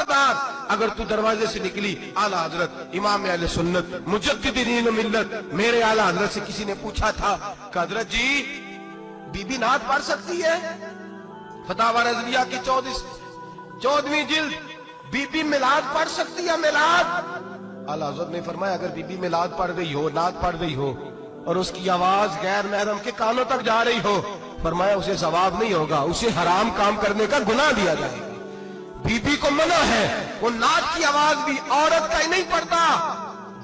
खबरदार अगर तू दरवाजे से निकली, आला हजरत इमाम अहले सुन्नत मुजद्दिदीन मिल्लत मेरे आला हजरत से किसी ने पूछा था कि हजरत जी बीबी नात पढ़ सकती है? फतावा रज़विया की 14वीं जिल्द, बीबी मिलाद पढ़ सकती है? मिलाद। आला हजरत ने फरमाया अगर बीबी मिलाद पढ़ गई हो, नात पढ़ गई हो और उसकी आवाज गैर महरम के कानों तक जा रही हो, फरमाया उसे सवाब नहीं होगा, उसे हराम काम करने का गुनाह दिया जाएगा। बीबी को मना है, वो नात की आवाज भी औरत का ही नहीं पड़ता,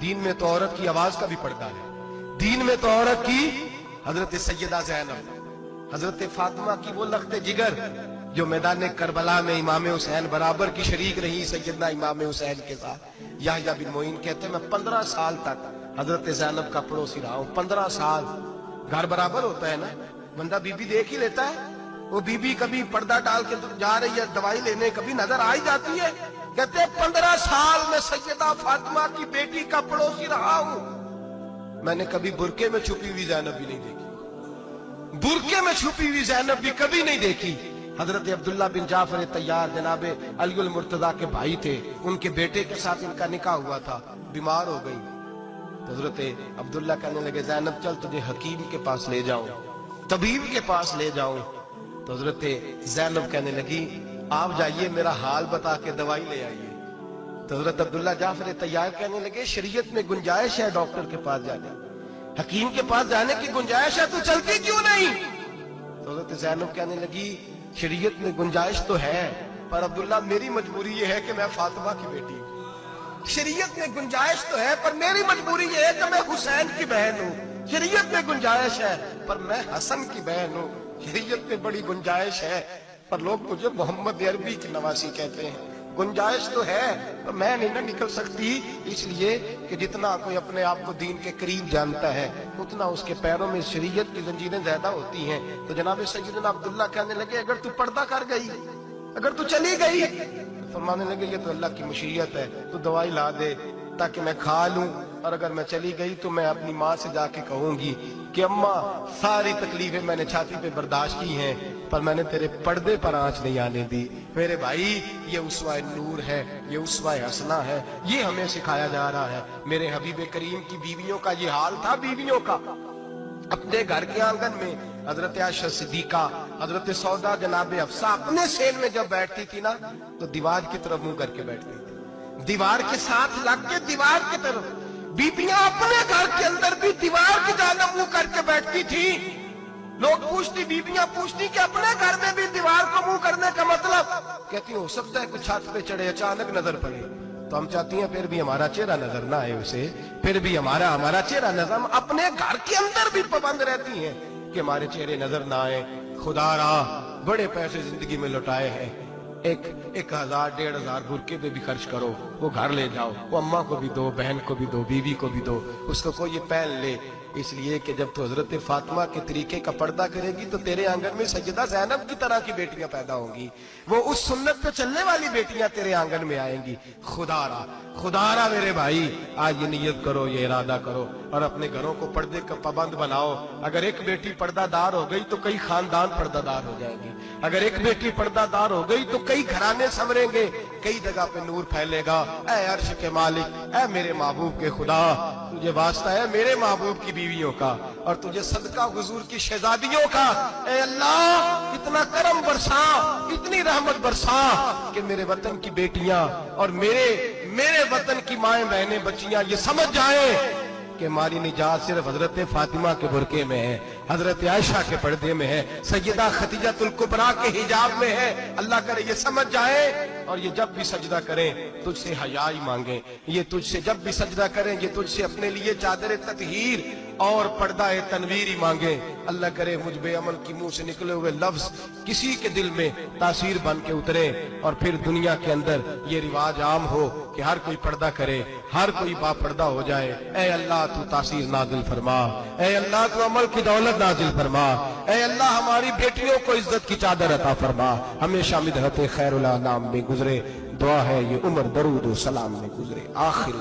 दीन में तो औरत की आवाज का भी पड़ता है। दीन में तो औरत की, हजरत सैयदा ज़ैनब, हजरत फातिमा की वो लख्ते जिगर जो मैदान करबला में इमाम हुसैन बराबर की शरीक रही सैयदना इमाम हुसैन के साथ। याह्या बिन मोइन कहते हैं मैं 15 साल तक हजरत ज़ैनब का पड़ोसी रहा हूं। 15 साल, घर बराबर होता है ना, बंदा बीबी देख ही लेता है। वो बीबी कभी पर्दा डाल के जा रही है दवाई लेने, कभी नजर आ ही जाती है। कहते 15 साल में सैयदा फातिमा की बेटी का पड़ोसी रहा हूं, मैंने कभी बुरके में छुपी हुई ज़ैनब भी नहीं देखी, बुरके में छुपी हुई ज़ैनब भी कभी नहीं देखी। हजरत अब्दुल्ला बिन जाफर तैयार जनाबे अली मुर्तजा के भाई थे, उनके बेटे के साथ इनका निकाह हुआ था, बीमार हो गई। तो हजरत अब्दुल्ला कहने लगे ज़ैनब चल तुझे हकीम के पास ले जाऊं, तबीब के पास ले जाऊं। तो हजरत ज़ैनब कहने लगी आप जाइए मेरा हाल बता के दवाई ले आइए। तो हजरत अब्दुल्ला जाफर तैयार कहने लगे शरीयत में गुंजाइश है डॉक्टर के पास जाने, हकीम के पास जाने की गुंजाइश है, तू चलती क्यों नहीं? तो हजरत ज़ैनब कहने लगी शरीयत में गुंजाइश तो है, पर अब्दुल्ला मेरी मजबूरी ये है कि मैं फातिमा की बेटी हूं। शरीयत में गुंजाइश तो है पर मेरी मजबूरी ये है कि मैं हुसैन की बहन हूं। शरीयत में गुंजाइश है पर मैं हसन की बहन हूं। शरीयत में बड़ी गुंजाइश है पर लोग मुझे मोहम्मद अरबी की नवासी कहते हैं। गुंजाइश तो है पर मैं नहीं ना निकल सकती, इसलिए कि जितना कोई अपने आप को दीन के करीब जानता है उतना उसके पैरों में शरीयत की जंजीरें ज्यादा होती हैं। तो जनाब सैयदना अब्दुल्ला कहने लगे अगर तू पर्दा कर गई, अगर तू चली गई, तो फरमाने लगे ये तो अल्लाह की मशीयत है, तू दवाई ला दे ताकि मैं खा लूं, और अगर मैं चली गई तो मैं अपनी माँ से जाके कहूंगी कि अम्मा सारी तकलीफें मैंने छाती पे बर्दाश्त की हैं पर मैंने तेरे पर्दे पर आंच नहीं आने दी। मेरे भाई ये उसवा नूर है, ये उसवा हसना है, ये हमें सिखाया जा रहा है। मेरे हबीब करीम की बीवियों का ये हाल था, बीवियों का अपने घर के आंगन में हजरत आयशा सिद्दीका, हजरत सौदा जनाब हफ्सा अपने सेन में जब बैठती थी ना तो दीवार की तरफ मुंह करके बैठती थी, दीवार के साथ लग के दीवार की तरफ। बीबियां अपने घर के अंदर भी दीवार की जानिब मुंह करके बैठती थी। लोग पूछती, बीबियां पूछती कि अपने घर में भी दीवार को मुंह करने का मतलब? कहती हो सकता है कुछ छत पे चढ़े अचानक नजर पड़े, तो हम चाहती हैं फिर भी हमारा चेहरा नजर ना आए उसे, फिर भी हमारा चेहरा नजर। हम अपने घर के अंदर भी पाबंद रहती हैं कि हमारे चेहरे नजर ना आए। खुदारा बड़े पैसे जिंदगी में लुटाए हैं, 1000 1500 बुरके पे भी खर्च करो, वो घर ले जाओ, वो अम्मा को भी दो, बहन को भी दो, बीवी को भी दो, उसको कोई ये पहन ले। इसलिए कि जब तो हजरत फातिमा के तरीके का पर्दा करेगी तो तेरे आंगन में सैयदा ज़ैनब की तरह की बेटियां पैदा होंगी, वो उस सुन्नत पे चलने वाली बेटियां तेरे आंगन में आएंगी। खुदारा मेरे भाई आज ये नियत करो, ये इरादा करो और अपने घरों को पर्दे का पाबंद बनाओ। अगर एक बेटी पर्दादार हो गई तो कई खानदान पर्दादार हो जाएंगे, अगर एक बेटी पर्दादार हो गई तो कई घराने संवरेंगे, कई जगह पे नूर फैलेगा। ऐ अर्श के मालिक, ऐ मेरे महबूब के खुदा, तुझे वास्ता है मेरे महबूब की बीवियों का और तुझे सदका हुजूर की शहजादियों का। ऐ अल्लाह इतना करम बरसा, इतनी रहमत बरसा कि मेरे वतन की बेटियां और मेरे वतन की माएं बहनें बच्चियां ये समझ जाएं कि हमारी निजात सिर्फ हजरत फातिमा के बुरके में है, हजरत आयशा के पर्दे में है, सैयदा खदीजातुल कुबरा के हिजाब में है। अल्लाह करे ये समझ जाए और ये जब भी सजदा करें तुझसे हयाई मांगे, ये तुझसे जब भी सजदा करें ये तुझसे अपने लिए चादर ततहीर और पर्दा तनवीर मांगे। अल्लाह करे मुझ बेअमल की मुंह से निकले हुए लफ्ज किसी के दिल में तासीर बन के उतरे और फिर दुनिया के अंदर ये रिवाज आम हो कि हर कोई पर्दा करे, हर कोई बापर्दा हो जाए। ऐ अल्लाह तू तासीर नाजिल फरमा, ऐ अल्लाह तू अमल की दौलत नाजिल फरमा, ऐ अल्लाह हमारी बेटियों को इज्जत की चादर अता फरमा, हमेशा मिदहत खैरुल अनाम में गुजरे। दुआ है ये उम्र दरूद सलाम में गुजरे। आखिर